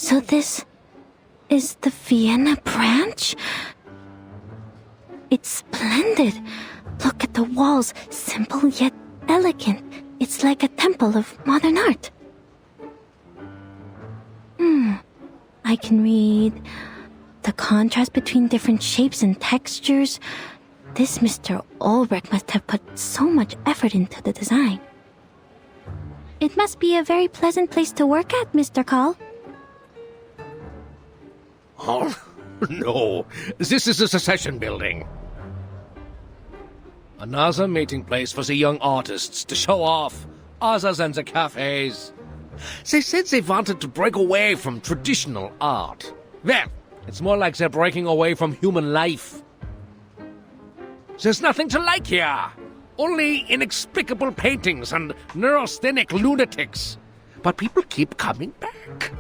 So this is the Vienna branch? It's splendid. Look at the walls, simple yet elegant. It's like a temple of modern art. I can read the contrast between different shapes and textures. This Mr. Ulrich must have put so much effort into the design. It must be a very pleasant place to work at, Mr. Call. Oh, no. This is a secession building. Another meeting place for the young artists to show off, other than the cafes. They said they wanted to break away from traditional art. Well, it's more like they're breaking away from human life. There's nothing to like here. Only inexplicable paintings and neurasthenic lunatics. But people keep coming back.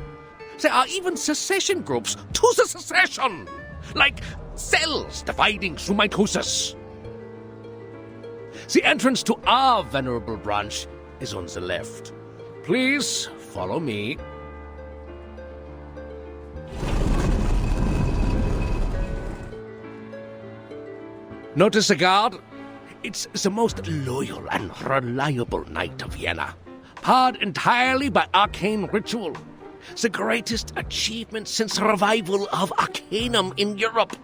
There are even secession groups to the secession. Like cells dividing through mitosis. The entrance to our venerable branch is on the left. Please follow me. Notice the guard? It's the most loyal and reliable knight of Vienna, powered entirely by arcane ritual. The greatest achievement since the revival of Arcanum in Europe.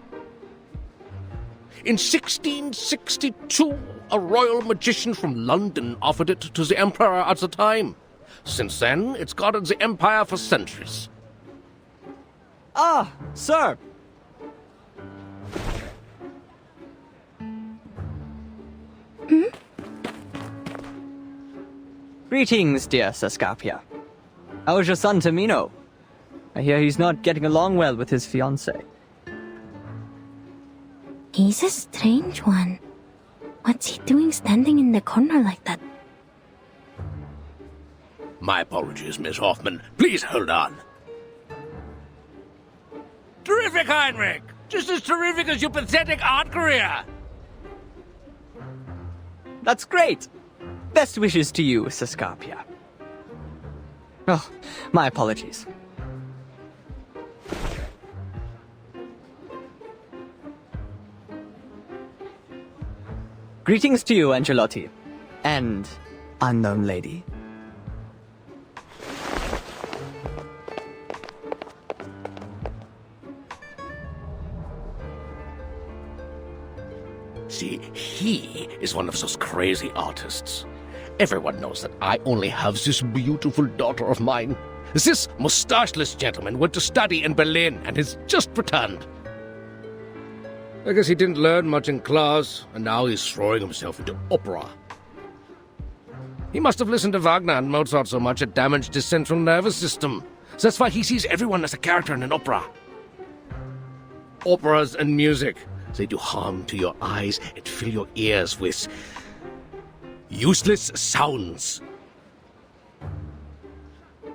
In 1662, a royal magician from London offered it to the emperor at the time. Since then, it's guarded the empire for centuries. Ah, sir! Greetings, dear Sascapia. How is your son Tamino? I hear he's not getting along well with his fiancée. He's a strange one. What's he doing standing in the corner like that? My apologies, Miss Hoffman. Please hold on. Terrific, Heinrich! Just as terrific as your pathetic art career! That's great! Best wishes to you, Sascapia. Oh, my apologies. Greetings to you, Angelotti. And unknown lady. See, he is one of those crazy artists. Everyone knows that I only have this beautiful daughter of mine. This mustacheless gentleman went to study in Berlin and has just returned. I guess he didn't learn much in class, and now he's throwing himself into opera. He must have listened to Wagner and Mozart so much it damaged his central nervous system. That's why he sees everyone as a character in an opera. Operas and music, they do harm to your eyes and fill your ears with useless sounds.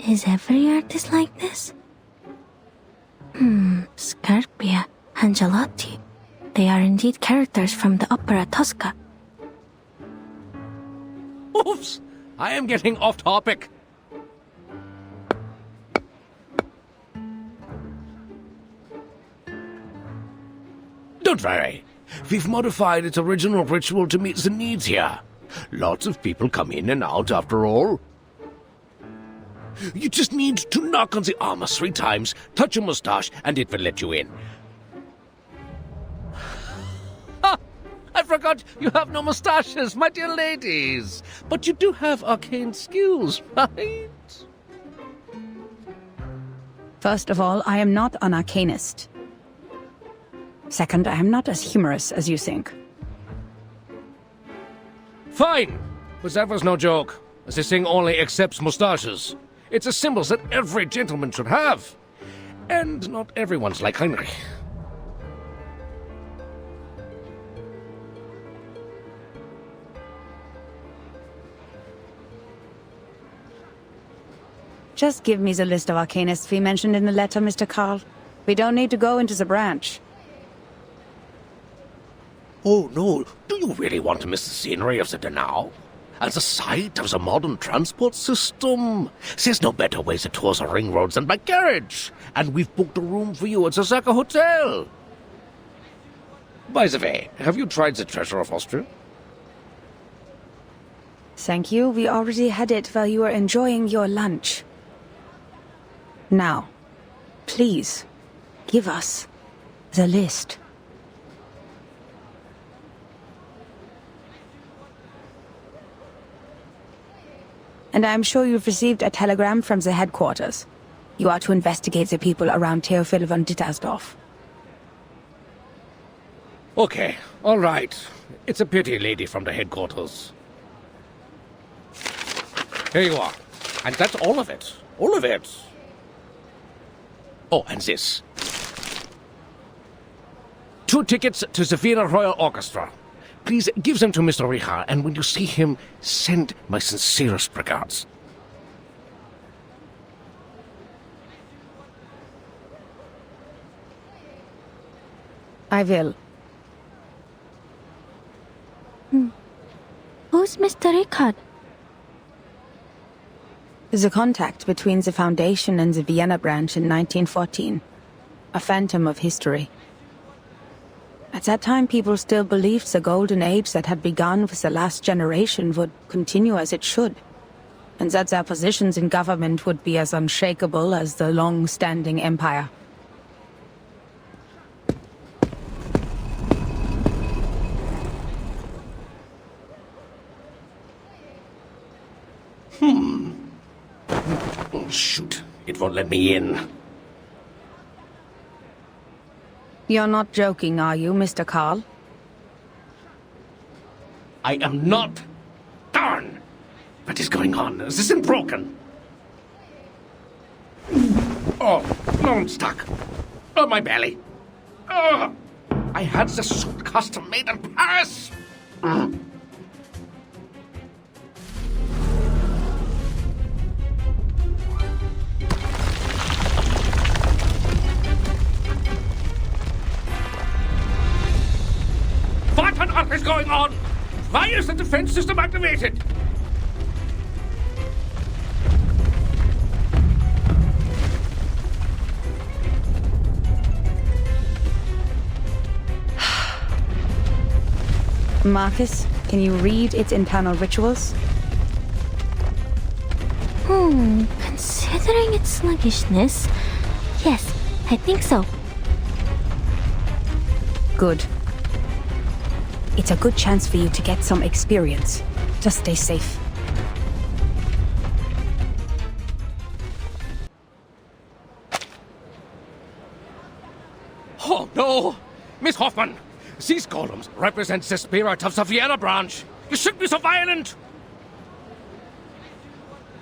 Is every artist like this? Scarpia, Angelotti. They are indeed characters from the opera Tosca. Oops! I am getting off topic. Don't worry. We've modified its original ritual to meet the needs here. Lots of people come in and out after all. You just need to knock on the armor 3 times, touch your mustache, and it will let you in. Ah! I forgot you have no mustaches, my dear ladies. But you do have arcane skills, right? First of all, I am not an arcanist. Second, I am not as humorous as you think. Fine, but that was no joke. This thing only accepts mustaches. It's a symbol that every gentleman should have. And not everyone's like Heinrich. Just give me the list of arcanists we mentioned in the letter, Mr. Karl. We don't need to go into the branch. Oh, no. Do you really want to miss the scenery of the Donau? as a site of the modern transport system. There's no better way to tour the ring roads than by carriage, and we've booked a room for you at the Zaka Hotel. By the way, have you tried the treasure of Austria? Thank you. We already had it while you were enjoying your lunch. Now, please, give us the list. And I'm sure you've received a telegram from the headquarters. You are to investigate the people around Theophil von Dittersdorf. Okay, all right. It's a pity, lady from the headquarters. Here you are. And that's all of it. All of it. Oh, and this. 2 tickets to the Vienna Royal Orchestra. Please give them to Mr. Richard, and when you see him, send my sincerest regards. I will. Who's Mr. Richard? The contact between the Foundation and the Vienna branch in 1914. A phantom of history. At that time, people still believed the golden age that had begun with the last generation would continue as it should, and that their positions in government would be as unshakable as the long-standing empire. Oh, shoot. It won't let me in. You're not joking, are you, Mr. Carl? I am not. Darn! What is going on? This isn't broken. Oh, no, I'm stuck. Oh, my belly. Oh, I had the suit custom made in Paris. What on earth is going on? Why is the defense system activated? Marcus, can you read its internal rituals? Considering its sluggishness, yes, I think so. Good. It's a good chance for you to get some experience. Just stay safe. Oh, no! Miss Hoffman, these columns represent the spirit of the Vienna branch. You shouldn't be so violent!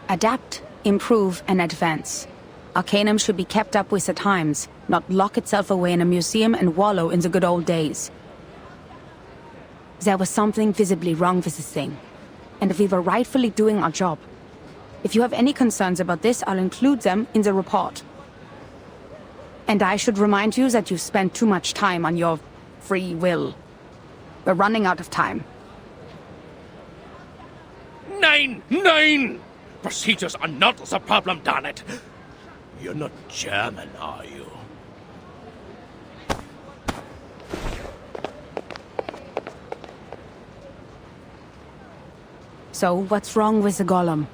Adapt, improve, and advance. Arcanum should be kept up with the times, not lock itself away in a museum and wallow in the good old days. There was something visibly wrong with this thing, and we were rightfully doing our job. If you have any concerns about this, I'll include them in the report. And I should remind you that you spent too much time on your free will. We're running out of time. Nine! Procedures are not the problem, darn it. You're not German, are you? So, what's wrong with the golem?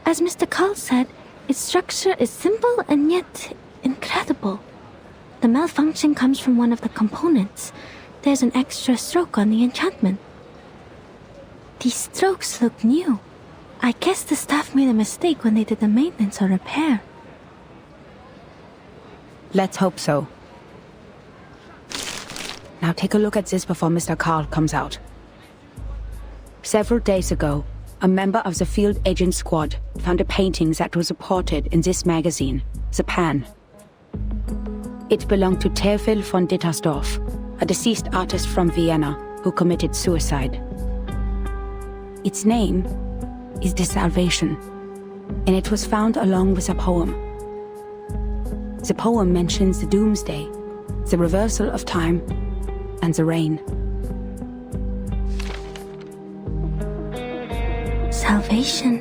As Mr. Carl said, its structure is simple and yet incredible. The malfunction comes from one of the components. There's an extra stroke on the enchantment. These strokes look new. I guess the staff made a mistake when they did the maintenance or repair. Let's hope so. Now take a look at this before Mr. Carl comes out. Several days ago, a member of the field agent squad found a painting that was reported in this magazine, The Pan. It belonged to Theophil von Dittersdorf, a deceased artist from Vienna who committed suicide. Its name is The Salvation, and it was found along with a poem. The poem mentions the doomsday, the reversal of time, and the rain. salvation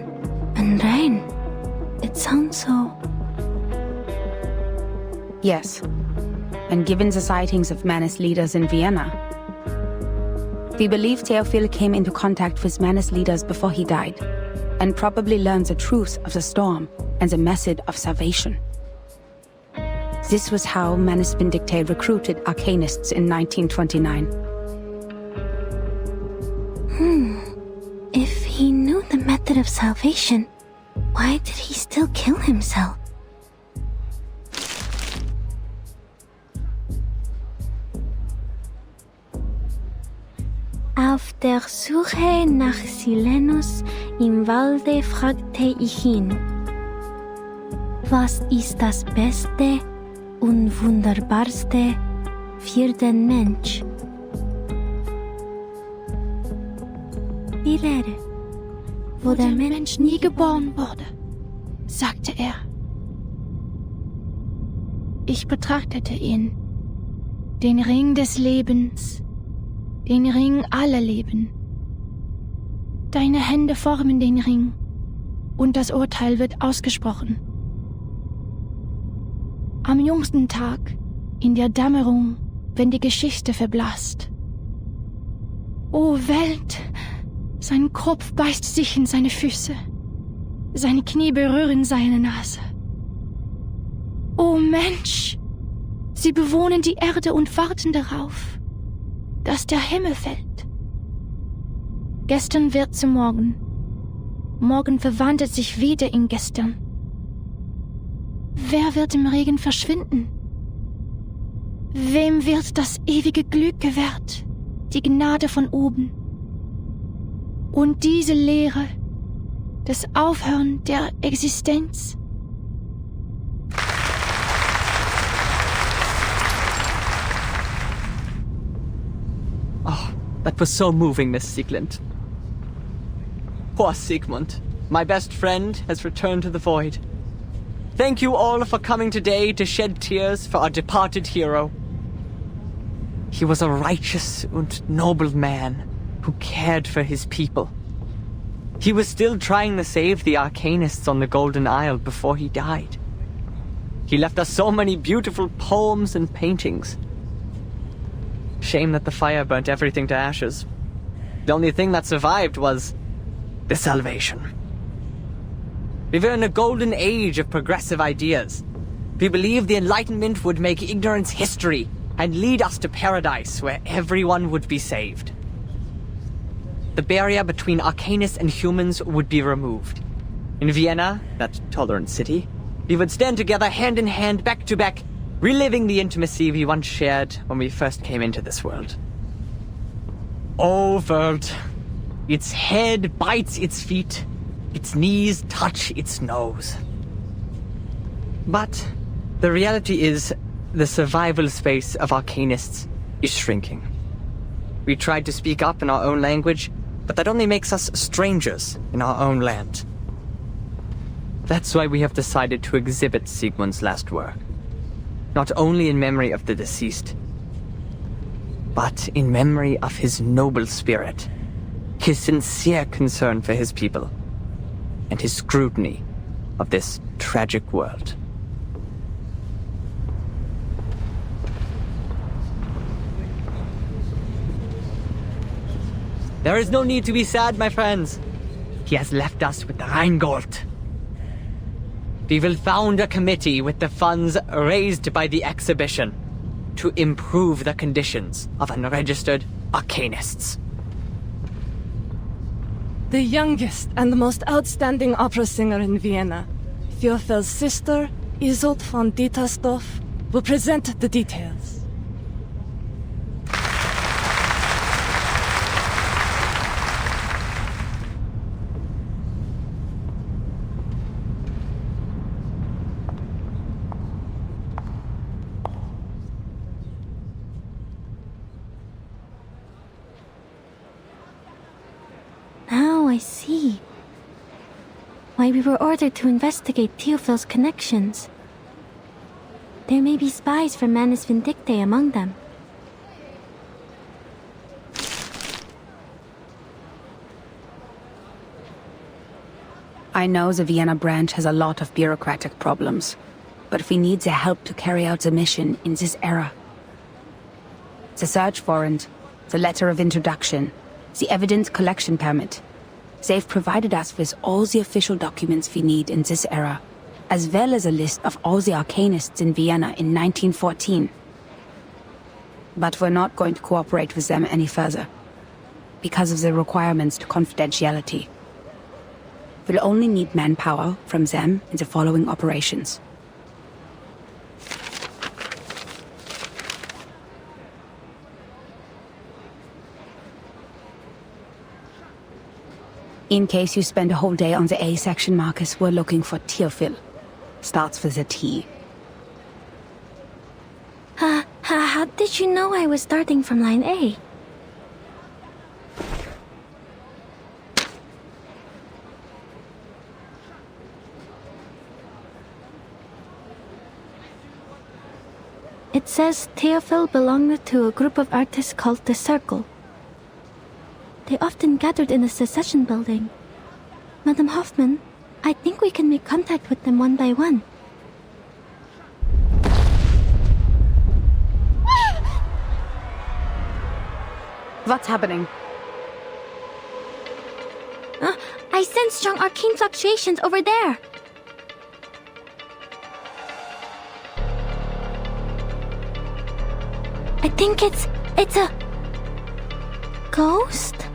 and reign. It sounds so... Yes. And given the sightings of Manus leaders in Vienna, we believe Theophil came into contact with Manus leaders before he died, and probably learned the truth of the storm and the method of salvation. This was how Manus Vindicte recruited arcanists in 1929. If he knew the method of salvation, why did he still kill himself? Auf der Suche nach Silenus im Walde fragte ich ihn, was ist das Beste und Wunderbarste für den Mensch? Die Lehre, wo der Mensch nie geboren wurde, sagte er. Ich betrachtete ihn, den Ring des Lebens, den Ring aller Leben. Deine Hände formen den Ring, und das Urteil wird ausgesprochen. Am jüngsten Tag, in der Dämmerung, wenn die Geschichte verblasst. O Welt, sein Kopf beißt sich in seine Füße, seine Knie berühren seine Nase. O Mensch, sie bewohnen die Erde und warten darauf, dass der Himmel fällt. Gestern wird zu morgen. Morgen verwandelt sich wieder in gestern. Wer wird im Regen verschwinden? Wem wird das ewige Glück gewährt, die Gnade von oben? Und diese Lehre, das Aufhören der Existenz? Oh, that was so moving, Miss Sieglind. Poor Sigmund, my best friend, has returned to the void. Thank you all for coming today to shed tears for our departed hero. He was a righteous and noble man who cared for his people. He was still trying to save the Arcanists on the Golden Isle before he died. He left us so many beautiful poems and paintings. Shame that the fire burnt everything to ashes. The only thing that survived was the salvation. We were in a golden age of progressive ideas. We believed the Enlightenment would make ignorance history and lead us to paradise where everyone would be saved. The barrier between Arcanists and humans would be removed. In Vienna, that tolerant city, we would stand together hand in hand, back to back, reliving the intimacy we once shared when we first came into this world. Oh, world. Its head bites its feet. Its knees touch its nose. But the reality is, the survival space of Arcanists is shrinking. We tried to speak up in our own language, but that only makes us strangers in our own land. That's why we have decided to exhibit Sigmund's last work. Not only in memory of the deceased, but in memory of his noble spirit, his sincere concern for his people, and his scrutiny of this tragic world. There is no need to be sad, my friends. He has left us with the Rheingold. We will found a committee with the funds raised by the exhibition to improve the conditions of unregistered Arcanists. The youngest and the most outstanding opera singer in Vienna, Theophel's sister, Isolde von Dietersdorf, will present the details. Now I see why we were ordered to investigate Theophil's connections. There may be spies from Manus Vindicte among them. I know the Vienna branch has a lot of bureaucratic problems, but we need their help to carry out the mission in this era. The search warrant, the letter of introduction, the evidence collection permit. They've provided us with all the official documents we need in this era, as well as a list of all the arcanists in Vienna in 1914. But we're not going to cooperate with them any further, because of the requirements to confidentiality. We'll only need manpower from them in the following operations. In case you spend a whole day on the A section, Marcus, we're looking for Teofil. Starts with a T. How did you know I was starting from line A? It says Teofil belonged to a group of artists called the Circle. They often gathered in the Secession building. Madam Hoffman, I think we can make contact with them one by one. What's happening? I sense strong arcane fluctuations over there. I think it's a ghost?